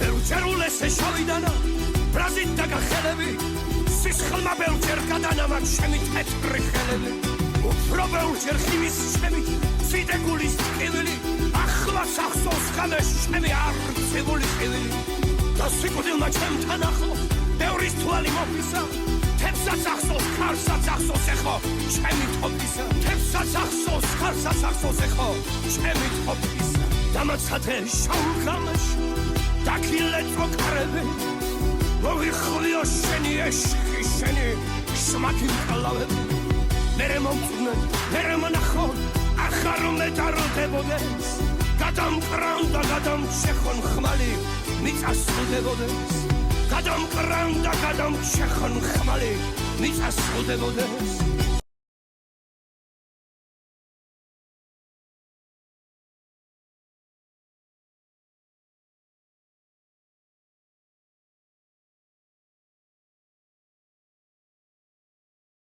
ბელჯერულეს შავიდანა ბრაზით დაგახელები სისხლმა ბელჯერ გადანამან ჩემი თეთრი ხელები უფრო ბელჯერ ხივის ჩემი ციტეგულის ტკივილი ახლა სახსოვს ხამეს ჩემი არცებული ტკივილი და სიკვდილმა ჩემთან ახლოს ბევრის თვალი მოფისა თებსაც ახსოვს ხარსაც ახსოვს ეხო ჩემი თოფისა თებსაც ახსოვს ხარსაც ახსოვს ეხო ჩემი თოფისა დამაცხადე შაულ ღამეში დაქილეწო კარები მოვიხლიო შენი ეშხი შენი შმაკი მკლავები მერე მომწუნე მერე მონახო ახარ მეტაროდებოდეს გადამკრანდა გადამჩეხონ ხმალი მიწასრულდებოდეს გადამკრანდა გადამჩეხონ ხმალი მიწასრულდებოდეს